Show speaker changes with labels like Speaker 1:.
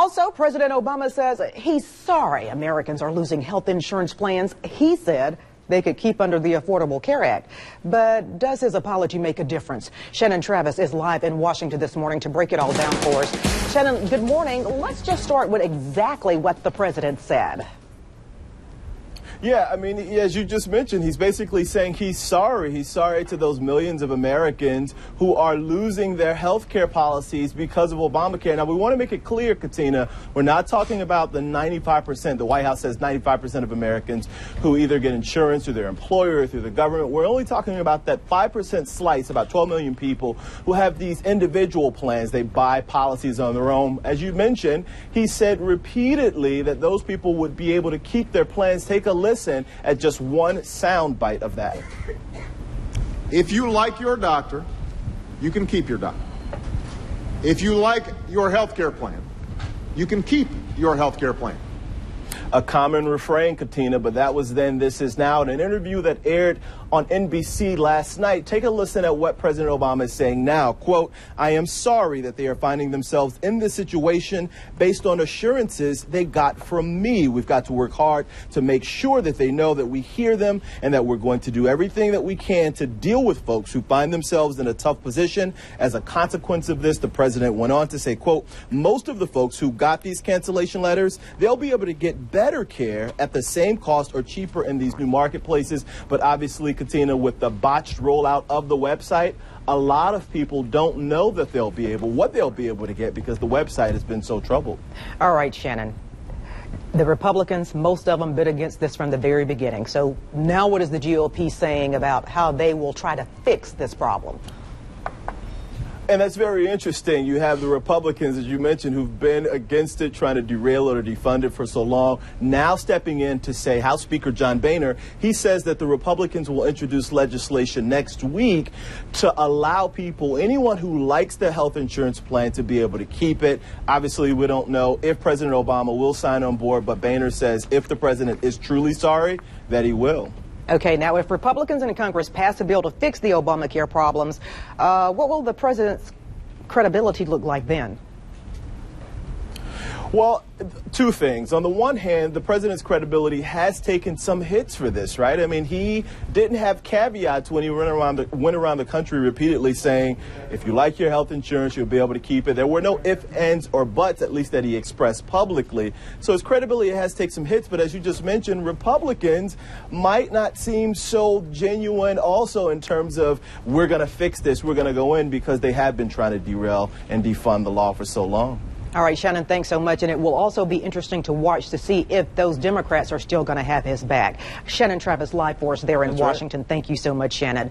Speaker 1: Also, President Obama says he's sorry Americans are losing health insurance plans he said they could keep under the Affordable Care Act. But does his apology make a difference? Shannon Travis is live in Washington this morning to break it all down for us. Shannon, good morning. Let's just start with exactly what the president said.
Speaker 2: Yeah, I mean, as you just mentioned, he's basically saying he's sorry. He's sorry to those millions of Americans who are losing their health care policies because of Obamacare. Now, we want to make it clear, Katina, we're not talking about the 95%. The White House says 95% of Americans who either get insurance through their employer or through the government. We're only talking about that 5% slice, about 12 million people who have these individual plans. They buy policies on their own. As you mentioned, he said repeatedly that those people would be able to keep their plans. Take a listen at just one sound bite of that.
Speaker 3: If you like your doctor, you can keep your doctor. If you like your health care plan, you can keep your health care plan.
Speaker 2: A common refrain, Katina, but that was then, this is now. In an interview that aired on NBC last night, take a listen at what President Obama is saying now. Quote, "I am sorry that they are finding themselves in this situation based on assurances they got from me. We've got to work hard to make sure that they know that we hear them and that we're going to do everything that we can to deal with folks who find themselves in a tough position. As a consequence of this," the president went on to say, quote, "most of the folks who got these cancellation letters, they'll be able to get better care at the same cost or cheaper in these new marketplaces." But obviously, Katina, with the botched rollout of the website, a lot of people don't know that what they'll be able to get because the website has been so troubled.
Speaker 1: All right, Shannon. The Republicans, most of them bid against this from the very beginning. So now what is the GOP saying about how they will try to fix this problem?
Speaker 2: And that's very interesting. You have the Republicans, as you mentioned, who've been against it, trying to derail it or defund it for so long, now stepping in to say, House Speaker John Boehner, he says that the Republicans will introduce legislation next week to allow people, anyone who likes the health insurance plan, to be able to keep it. Obviously, we don't know if President Obama will sign on board, but Boehner says if the president is truly sorry, that he will.
Speaker 1: Okay, now if Republicans in Congress pass a bill to fix the Obamacare problems, what will the president's credibility look like then?
Speaker 2: Well, two things. On the one hand, the president's credibility has taken some hits for this, right? I mean, he didn't have caveats when he went around the country repeatedly saying, if you like your health insurance, you'll be able to keep it. There were no ifs, ands, or buts, at least that he expressed publicly. So his credibility has taken some hits, but as you just mentioned, Republicans might not seem so genuine also in terms of, we're going to fix this, we're going to go in, because they have been trying to derail and defund the law for so long.
Speaker 1: All right, Shannon, thanks so much. And it will also be interesting to watch to see if those Democrats are still going to have his back. Shannon Travis live for us there in Washington. Right. Thank you so much, Shannon.